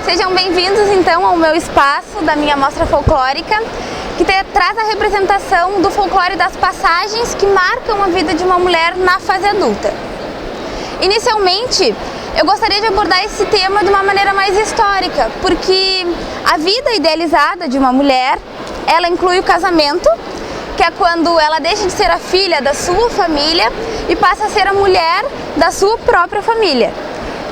Sejam bem-vindos então ao meu espaço da minha mostra folclórica, que traz a representação do folclore das passagens que marcam a vida de uma mulher na fase adulta. Inicialmente, eu gostaria de abordar esse tema de uma maneira mais histórica, porque a vida idealizada de uma mulher, ela inclui o casamento, que é quando ela deixa de ser a filha da sua família e passa a ser a mulher da sua própria família.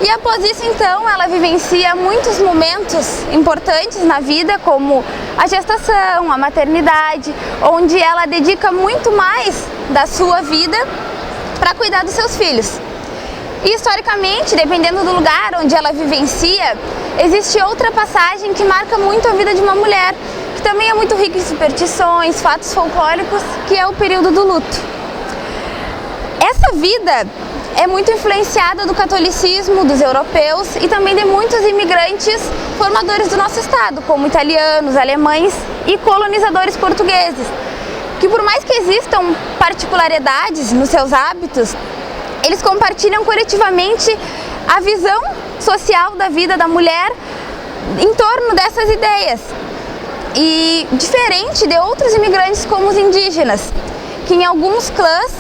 E após isso, então, ela vivencia muitos momentos importantes na vida, como a gestação, a maternidade, onde ela dedica muito mais da sua vida para cuidar dos seus filhos. E historicamente, dependendo do lugar onde ela vivencia, existe outra passagem que marca muito a vida de uma mulher, que também é muito rica em superstições, fatos folclóricos, que é o período do luto. Essa vida é muito influenciada do catolicismo, dos europeus e também de muitos imigrantes formadores do nosso estado, como italianos, alemães e colonizadores portugueses, que por mais que existam particularidades nos seus hábitos, eles compartilham coletivamente a visão social da vida da mulher em torno dessas ideias. E diferente de outros imigrantes como os indígenas, que em alguns clãs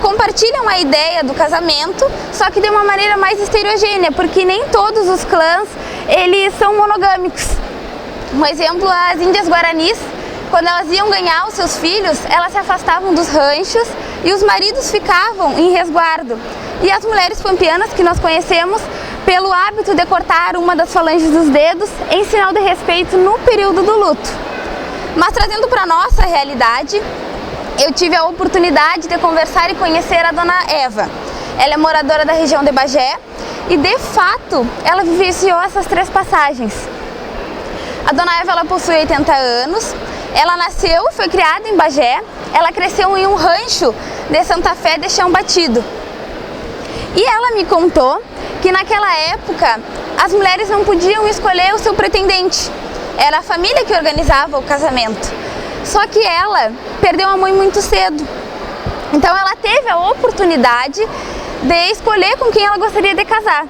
compartilham a ideia do casamento, só que de uma maneira mais heterogênea, porque nem todos os clãs eles são monogâmicos. Um exemplo, as índias guaranis, quando elas iam ganhar os seus filhos, elas se afastavam dos ranchos e os maridos ficavam em resguardo. E as mulheres pampianas, que nós conhecemos pelo hábito de cortar uma das falanges dos dedos em sinal de respeito no período do luto. Mas trazendo para a nossa realidade, eu tive a oportunidade de conversar e conhecer a dona Eva. Ela é moradora da região de Bagé e, de fato, ela vivenciou essas três passagens. A dona Eva, ela possui 80 anos, ela nasceu e foi criada em Bagé, ela cresceu em um rancho de Santa Fé de chão batido. E ela me contou que naquela época as mulheres não podiam escolher o seu pretendente, era a família que organizava o casamento. Só que ela perdeu a mãe muito cedo, então ela teve a oportunidade de escolher com quem ela gostaria de casar.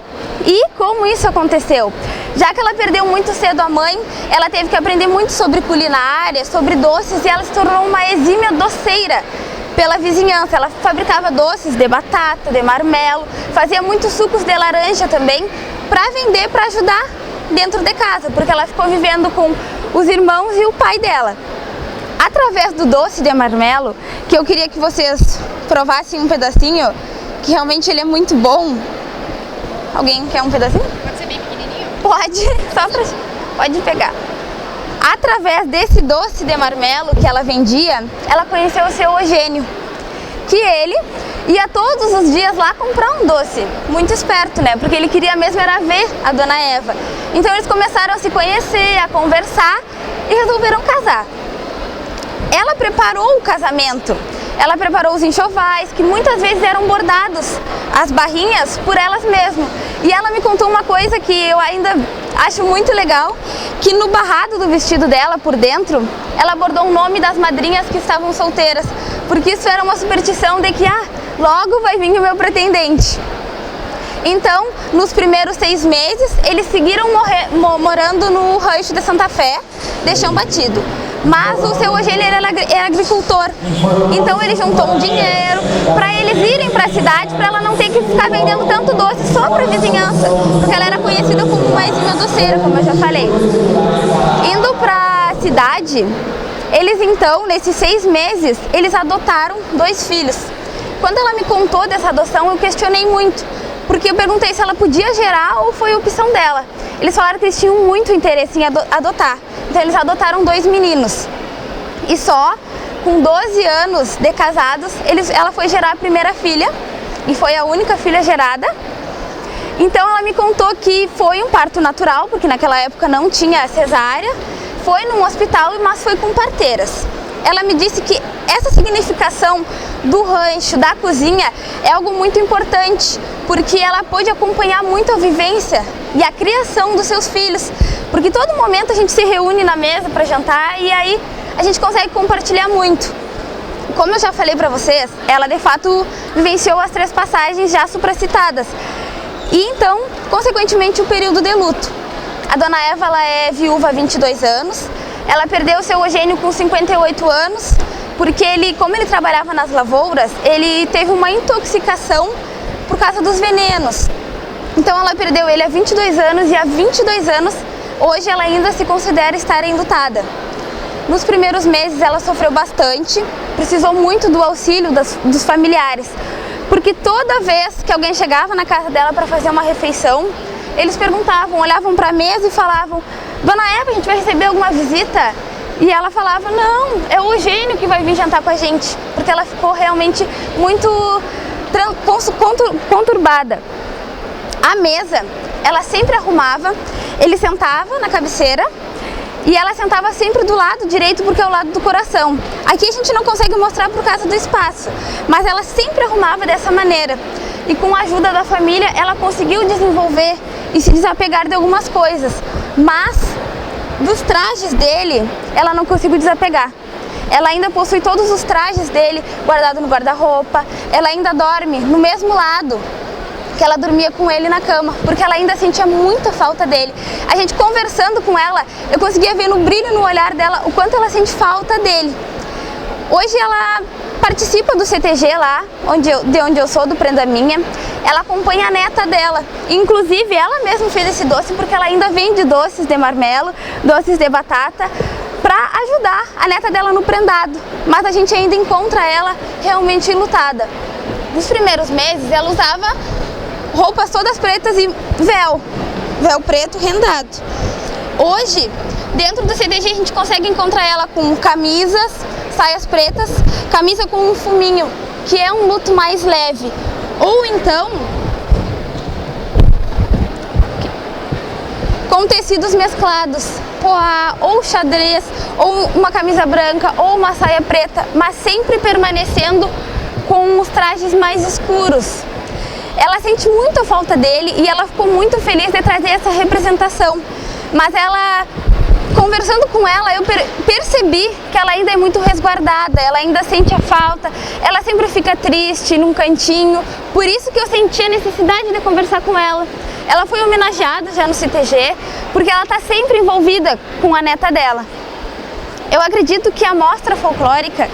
E como isso aconteceu? Já que ela perdeu muito cedo a mãe, ela teve que aprender muito sobre culinária, sobre doces, e ela se tornou uma exímia doceira pela vizinhança. Ela fabricava doces de batata, de marmelo, fazia muitos sucos de laranja também, para vender, para ajudar dentro de casa, porque ela ficou vivendo com os irmãos e o pai dela. Através do doce de marmelo, que eu queria que vocês provassem um pedacinho, que realmente ele é muito bom. Alguém quer um pedacinho? Pode ser bem pequenininho? Pode, pode pegar. Através desse doce de marmelo que ela vendia, ela conheceu o seu Eugênio, que ele ia todos os dias lá comprar um doce. Muito esperto, né? Porque ele queria mesmo era ver a dona Eva. Então eles começaram a se conhecer, a conversar e resolveram casar. Ela preparou o casamento, ela preparou os enxovais, que muitas vezes eram bordados, as barrinhas, por elas mesmas. E ela me contou uma coisa que eu ainda acho muito legal, que no barrado do vestido dela, por dentro, ela bordou o nome das madrinhas que estavam solteiras, porque isso era uma superstição de que, logo vai vir o meu pretendente. Então, nos primeiros 6 meses, eles seguiram morando no rancho de Santa Fé, de chão batido. Mas o seu Eugênio era agricultor, então ele juntou um dinheiro para eles irem para a cidade, para ela não ter que ficar vendendo tanto doce só para a vizinhança, porque ela era conhecida como uma exímia doceira, como eu já falei. Indo para a cidade, eles então, nesses 6 meses, eles adotaram 2 filhos. Quando ela me contou dessa adoção, eu questionei muito, porque eu perguntei se ela podia gerar ou foi opção dela. Eles falaram que eles tinham muito interesse em adotar. Então eles adotaram 2 meninos. E só com 12 anos de casados, ela foi gerar a primeira filha. E foi a única filha gerada. Então ela me contou que foi um parto natural, porque naquela época não tinha cesárea. Foi num hospital, mas foi com parteiras. Ela me disse que essa significação do rancho, da cozinha, é algo muito importante, porque ela pôde acompanhar muito a vivência e a criação dos seus filhos, porque todo momento a gente se reúne na mesa para jantar e aí a gente consegue compartilhar muito. Como eu já falei para vocês, ela de fato vivenciou as 3 passagens já supracitadas e então, consequentemente, o período de luto. A dona Eva, ela é viúva há 22 anos. Ela perdeu o seu Eugênio com 58 anos, porque como ele trabalhava nas lavouras, ele teve uma intoxicação por causa dos venenos. Então ela perdeu ele há 22 anos e há 22 anos, hoje ela ainda se considera estar enlutada. Nos primeiros meses ela sofreu bastante, precisou muito do auxílio dos familiares, porque toda vez que alguém chegava na casa dela para fazer uma refeição, eles perguntavam, olhavam para a mesa e falavam: Dona Eva, a gente vai receber alguma visita? E ela falava: não, é o Eugênio que vai vir jantar com a gente, porque ela ficou realmente muito conturbada. A mesa, ela sempre arrumava, ele sentava na cabeceira e ela sentava sempre do lado direito, porque é o lado do coração. Aqui a gente não consegue mostrar por causa do espaço, mas ela sempre arrumava dessa maneira. E com a ajuda da família, ela conseguiu desenvolver e se desapegar de algumas coisas. Mas dos trajes dele, ela não conseguiu desapegar. Ela ainda possui todos os trajes dele guardados no guarda-roupa. Ela ainda dorme no mesmo lado que ela dormia com ele na cama, porque ela ainda sentia muita falta dele. A gente conversando com ela, eu conseguia ver no brilho no olhar dela o quanto ela sente falta dele. Hoje ela participa do CTG lá, de onde eu sou, do Prenda Minha. Ela acompanha a neta dela. Inclusive, ela mesma fez esse doce, porque ela ainda vende doces de marmelo, doces de batata, para ajudar a neta dela no prendado. Mas a gente ainda encontra ela realmente enlutada. Nos primeiros meses, ela usava roupas todas pretas e véu preto rendado. Hoje, dentro do CTG, a gente consegue encontrar ela com camisas, saias pretas, camisa com um fuminho, que é um luto mais leve. Ou então, com tecidos mesclados, poá, ou xadrez, ou uma camisa branca, ou uma saia preta, mas sempre permanecendo com os trajes mais escuros. Ela sente muita falta dele e ela ficou muito feliz de trazer essa representação. Mas ela, conversando com ela, eu percebi que ela ainda é muito resguardada, ela ainda sente a falta, ela sempre fica triste num cantinho. Por isso que eu senti a necessidade de conversar com ela. Ela foi homenageada já no CTG, porque ela está sempre envolvida com a neta dela. Eu acredito que a mostra folclórica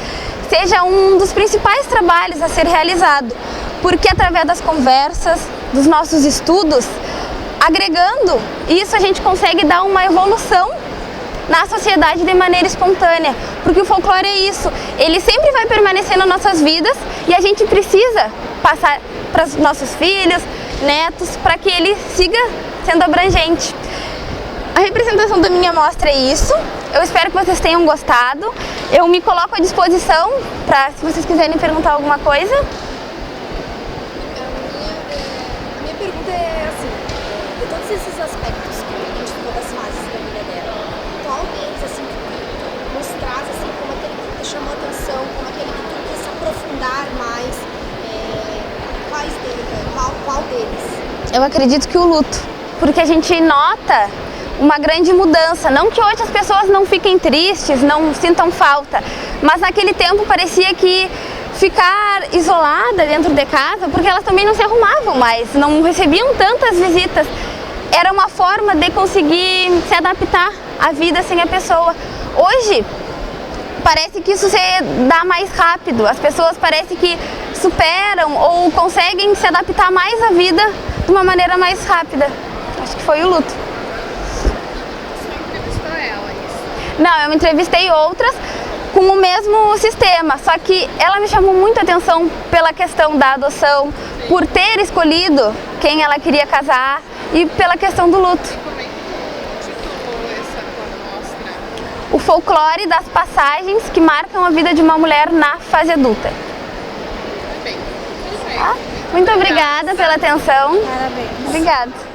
seja um dos principais trabalhos a ser realizado, porque através das conversas, dos nossos estudos, agregando isso, a gente consegue dar uma evolução na sociedade de maneira espontânea, porque o folclore é isso, ele sempre vai permanecer nas nossas vidas e a gente precisa passar para os nossos filhos, netos, para que ele siga sendo abrangente. A representação da minha mostra é isso. Eu espero que vocês tenham gostado. Eu me coloco à disposição para, se vocês quiserem perguntar alguma coisa. A minha pergunta é assim, de todos esses aspectos que a gente falou das fases da vida dela, qual deles assim nos traz assim como aquele que te chamou a atenção, como aquele que tu quis se aprofundar mais, qual deles? Eu acredito que o luto, porque a gente nota uma grande mudança, não que hoje as pessoas não fiquem tristes, não sintam falta, mas naquele tempo parecia que ficar isolada dentro de casa, porque elas também não se arrumavam mais, não recebiam tantas visitas, era uma forma de conseguir se adaptar à vida sem a pessoa. Hoje parece que isso se dá mais rápido, as pessoas parecem que superam ou conseguem se adaptar mais à vida de uma maneira mais rápida. Acho que foi o luto. Não, eu me entrevistei outras com o mesmo sistema, só que ela me chamou muita atenção pela questão da adoção, por ter escolhido quem ela queria casar e pela questão do luto. Como é que titulou essa tua mostra? O folclore das passagens que marcam a vida de uma mulher na fase adulta. Bem, Tá? Muito obrigada pela atenção. Parabéns. Obrigada.